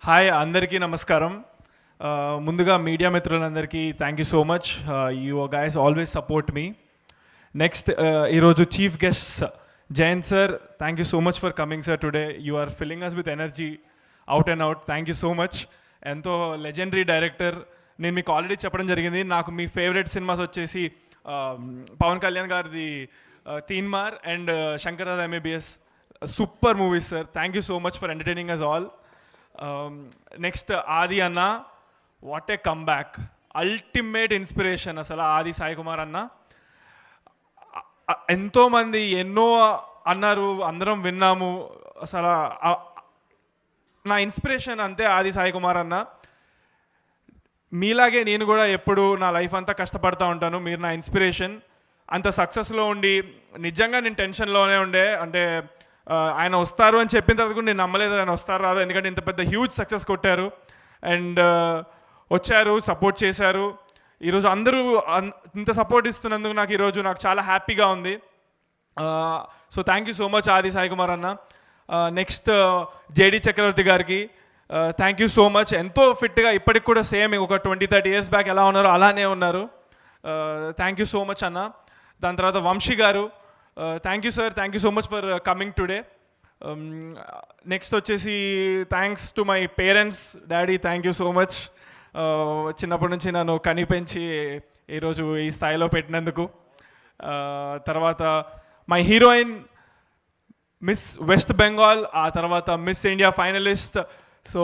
Hi అందరికీ నమస్కారం. ముందుగా మీడియా మిత్రులందరికీ thank you so much. You guys always support me. Next ఈరోజు chief guest Jayant sir, thank you so much for coming sir today. You are filling us with energy out and out. Thank you so much. ఎంతో legendary director. నేను మీకు already చెప్పడం జరిగింది, నాకు మీ favourite cinemas వచ్చేసి పవన్ కళ్యాణ్ గారిది Teenmaar and Shankar Dada MBBS. Super movies sir. Thank you so much for entertaining us all. Next Aadi అన్న, what a comeback, ultimate inspiration అసలు ఆది సాయి కుమార్ అన్న. ఎంతోమంది ఎన్నో అన్నారు, అందరం విన్నాము. అసలు నా ఇన్స్పిరేషన్ అంతే ఆది సాయి కుమార్ అన్న. మీలాగే నేను కూడా ఎప్పుడు నా లైఫ్ అంతా కష్టపడుతూ ఉంటాను. మీరు నా ఇన్స్పిరేషన్. అంత సక్సెస్లో ఉండి నిజంగా నేను టెన్షన్లోనే ఉండే, అంటే ఆయన వస్తారు అని చెప్పిన తర్వాత కూడా నేను నమ్మలేదు ఆయన వస్తారు రారు, ఎందుకంటే ఇంత పెద్ద హ్యూజ్ సక్సెస్ కొట్టారు అండ్ వచ్చారు, సపోర్ట్ చేశారు. ఈరోజు అందరూ ఇంత సపోర్ట్ ఇస్తున్నందుకు నాకు చాలా హ్యాపీగా ఉంది. So thank you so much ఆది సాయి కుమార్ అన్న. నెక్స్ట్ జేడి చక్రవర్తి గారికి థ్యాంక్ యూ సో మచ్. ఎంతో ఫిట్గా ఇప్పటికి కూడా సేమ్ ఒక 20-30 years బ్యాక్ ఎలా ఉన్నారో అలానే ఉన్నారు. థ్యాంక్ యూ సో మచ్ అన్న. దాని తర్వాత Vamsi garu, thank you sir, thank you so much for coming today. Next వచ్చేసి thanks to my parents. Daddy thank you so much, చిన్నప్పటి నుంచి నన్ను కనిపెంచి ఈరోజు ఈ స్థాయిలో పెట్టినందుకు. తర్వాత my heroine miss West Bengal, ఆ తర్వాత miss India finalist. So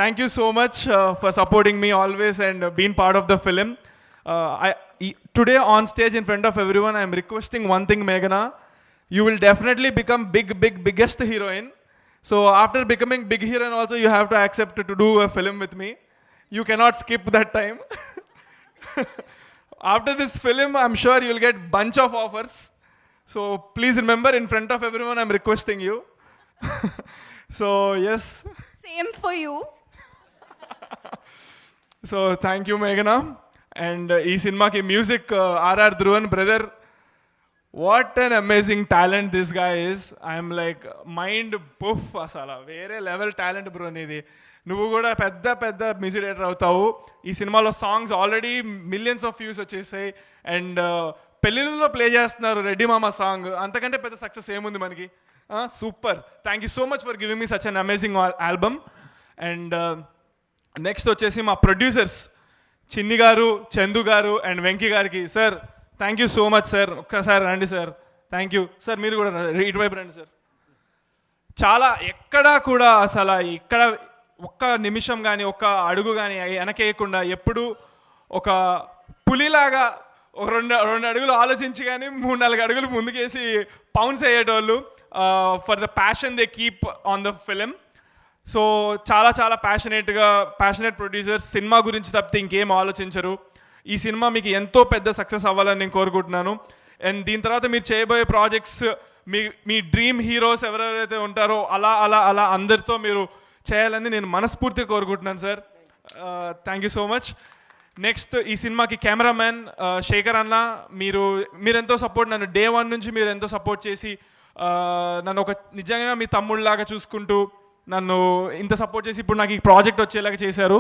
thank you so much for supporting me always and being part of the film. Today on stage in front of everyone, I am requesting one thing, Meghna. You will definitely become biggest heroine. So after becoming big heroine also, you have to accept to do a film with me. You cannot skip that time. After this film, I'm sure you'll get bunch of offers. So please remember, in front of everyone, I'm requesting you. So yes. Same for you. So thank you, Meghna. And ఈ సినిమాకి music RR Dhruvan brother. What an amazing talent this guy is. I'm like mind poof. అసలు వేరే level talent bro నీది. నువ్వు కూడా పెద్ద music director అవుతావు. ఈ సినిమాలో songs already millions of views వచ్చేసాయి అండ్ పెళ్ళిళ్ళలో ప్లే చేస్తున్నారు రెడ్డి మామ సాంగ్. అంతకంటే పెద్ద సక్సెస్ ఏముంది మనకి. Super. Thank you so much for giving me such an amazing album. And next వచ్చేసి మా ప్రొడ్యూసర్స్ చిన్ని గారు, చందు గారు అండ్ వెంకీ గారికి. Sir thank you so much sir. ఒక్కసారి రండి సార్. Thank you sir. మీరు కూడా ఇటువైపు రండి సార్. చాలా ఎక్కడా కూడా అసలు ఇక్కడ ఒక్క నిమిషం కానీ ఒక్క అడుగు కానీ వెనకేయకుండా ఎప్పుడు ఒక పులిలాగా ఒక రెండు అడుగులు ఆలోచించి కానీ 3-4 అడుగులు ముందుకేసి పౌన్స్ అయ్యేటోళ్ళు. For the passion they keep on the film. So చాలా ప్యాషనేట్ ప్రొడ్యూసర్స్. సినిమా గురించి తప్పితే ఇంకేం ఆలోచించరు. ఈ సినిమా మీకు ఎంతో పెద్ద సక్సెస్ అవ్వాలని నేను కోరుకుంటున్నాను. అండ్ దీని తర్వాత మీరు చేయబోయే ప్రాజెక్ట్స్ మీ డ్రీమ్ హీరోస్ ఎవరెవరైతే ఉంటారో అలా అందరితో మీరు చేయాలని నేను మనస్ఫూర్తిగా కోరుకుంటున్నాను sir. Thank you so much. Next ఈ సినిమాకి కెమెరామ్యాన్ శేఖర్ అన్న, మీరెంతో సపోర్ట్, నన్ను డే 1 నుంచి మీరు ఎంతో సపోర్ట్ చేసి నన్ను ఒక నిజంగా మీ తమ్ముళ్ళలాగా చూసుకుంటూ నన్ను ఇంత సపోర్ట్ చేసి ఇప్పుడు నాకు ఈ ప్రాజెక్ట్ వచ్చేలాగా చేశారు.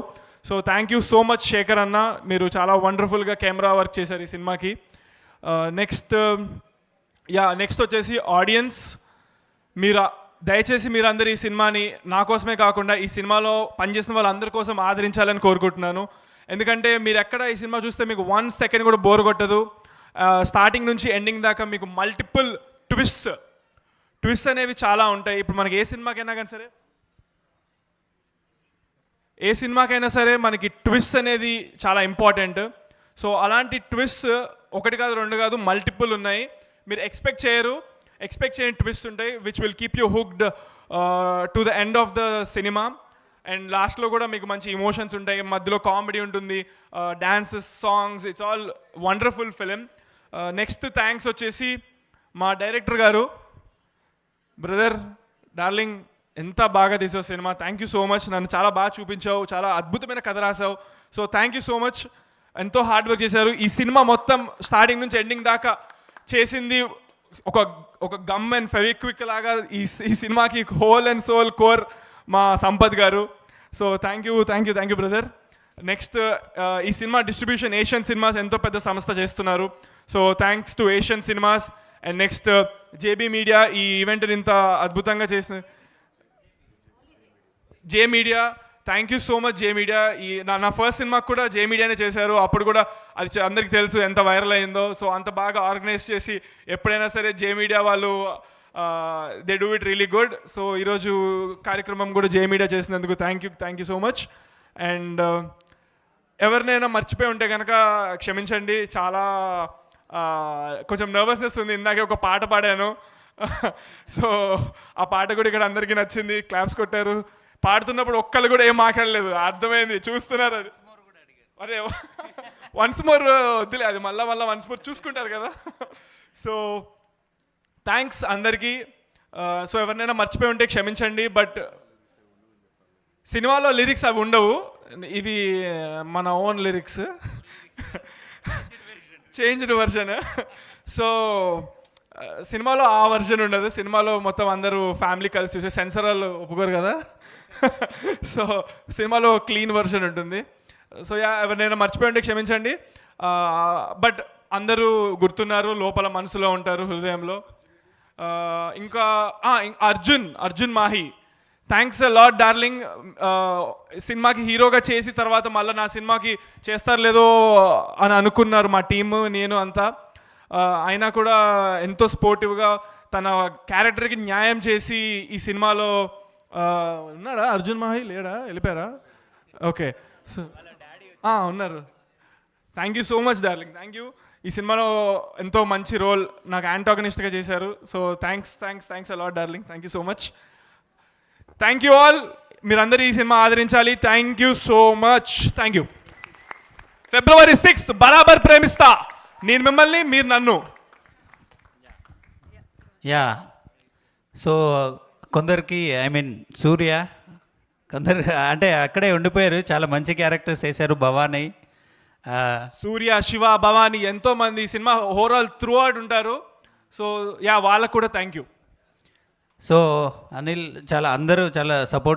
So thank you so much Shekhar అన్న. మీరు చాలా వండర్ఫుల్గా కెమెరా వర్క్ చేశారు ఈ సినిమాకి. నెక్స్ట్ వచ్చేసి ఆడియన్స్. దయచేసి మీరందరూ ఈ సినిమాని నా కోసమే కాకుండా ఈ సినిమాలో పనిచేసిన వాళ్ళందరి కోసం ఆదరించాలని కోరుకుంటున్నాను. ఎందుకంటే మీరు ఎక్కడ ఈ సినిమా చూస్తే మీకు 1 second కూడా బోర్ కొట్టదు. స్టార్టింగ్ నుంచి ఎండింగ్ దాకా మీకు మల్టిపుల్ ట్విస్ట్ అనేవి చాలా ఉంటాయి. ఇప్పుడు మనకి ఏ సినిమాకైనా సరే మనకి ట్విస్ట్ అనేది చాలా ఇంపార్టెంట్. సో అలాంటి ట్విస్ట్ 1 కాదు 2 కాదు మల్టిపుల్ ఉన్నాయి. మీరు ఎక్స్పెక్ట్ చేయని ట్విస్ట్ ఉంటాయి which will keep you hooked to the end of the cinema. And లాస్ట్లో కూడా మీకు మంచి ఇమోషన్స్ ఉంటాయి, మధ్యలో కామెడీ ఉంటుంది, dances, songs. It's all wonderful film. Next thanks వచ్చేసి మా డైరెక్టర్ గారు. బ్రదర్ డార్లింగ్, ఎంత బాగా తీసావు cinema. Thank you so much. నన్ను చాలా బాగా చూపించావు, చాలా అద్భుతమైన కథ రాసావు. So thank you so much. ఎంతో హార్డ్ వర్క్ చేశారు. ఈ సినిమా మొత్తం స్టార్టింగ్ నుంచి ఎండింగ్ దాకా చేసింది ఒక గమ్ అండ్ ఫెవిక్విక్ లాగా ఈ సినిమాకి హోల్ అండ్ సోల్ కోర్ మా సంపత్ గారు. So thank you brother. Next ఈ సినిమా డిస్ట్రిబ్యూషన్ ఏషియన్ సినిమాస్ ఎంతో పెద్ద సంస్థ చేస్తున్నారు. So thanks to Asian cinemas. And next JB media ఈ ఈవెంట్ని ఇంత అద్భుతంగా చేసిన జే media, thank you so much J media. ఈ నా ఫస్ట్ సినిమాకి కూడా జే మీడియానే చేశారు. అప్పుడు కూడా అది అందరికీ తెలుసు ఎంత వైరల్ అయిందో. సో అంత బాగా ఆర్గనైజ్ చేసి ఎప్పుడైనా సరే జే మీడియా వాళ్ళు they do it really good. So ఈరోజు కార్యక్రమం కూడా జే మీడియా చేసినందుకు thank you so much. And ఎవరినైనా మర్చిపోయి ఉంటే కనుక క్షమించండి. చాలా కొంచెం నర్వస్నెస్ ఉంది. ఇందాకే ఒక పాట పాడాను. సో ఆ పాట కూడా ఇక్కడ అందరికీ నచ్చింది, క్లాప్స్ కొట్టారు. పాడుతున్నప్పుడు ఒక్కళ్ళు కూడా ఏం మాట్లాడలేదు, అర్థమైంది, చూస్తున్నారు. అది అదే వన్స్ మోర్ వద్దులే, అది మళ్ళీ వన్స్ మోర్ చూసుకుంటారు కదా. సో థ్యాంక్స్ అందరికీ. సో ఎవరినైనా మర్చిపోయి ఉంటే క్షమించండి. బట్ సినిమాలో లిరిక్స్ అవి ఉండవు, ఇవి మన own lyrics, changed version. So సినిమాలో ఆ వర్షన్ ఉండదు. సినిమాలో మొత్తం అందరూ ఫ్యామిలీ కలిసి చూసే, సెన్సర్ వాళ్ళు ఒప్పుకోరు కదా. సో సినిమాలో క్లీన్ వర్షన్ ఉంటుంది. సో ఎవరినైనా మర్చిపోయి ఉంటే క్షమించండి. బట్ అందరూ గుర్తున్నారు, లోపల మనసులో ఉంటారు, హృదయంలో. ఇంకా Arjun Mahe, thanks a lot darling. సినిమాకి హీరోగా చేసి తర్వాత మళ్ళీ నా సినిమాకి చేస్తారు లేదో అని అనుకున్నారు మా టీము, నేను అంతా. అయినా కూడా ఎంతో స్పోర్టివ్గా తన క్యారెక్టర్కి న్యాయం చేసి ఈ సినిమాలో ఉన్నాడా అర్జున్ మాహి? లేడా, వెళ్ళిపోయారా? ఓకే, సో ఉన్నారు. Thank you so much darling, thank you. ఈ సినిమాలో ఎంతో మంచి రోల్ నాకు యాంటాగనిస్ట్గా చేశారు. So thanks a lot darling, thank you so much. Thank you all. మీరందరూ ఈ సినిమా ఆదరించాలి. Thank you so much, thank you. February 6th బరాబర్ ప్రేమిస్తా, నేను మిమ్మల్ని, మీరు నన్ను. యా, సో కొందరికి సూర్య కొందరు అంటే అక్కడే ఉండిపోయారు, చాలా మంచి క్యారెక్టర్స్ వేశారు. భవానీ, సూర్య, శివ, భవానీ ఎంతోమంది ఈ సినిమా ఓవరాల్ త్రూ అవుట్ ఉంటారు. సో వాళ్ళకు కూడా థ్యాంక్ యూ. సో అనిల్ అందరూ చాలా సపోర్ట్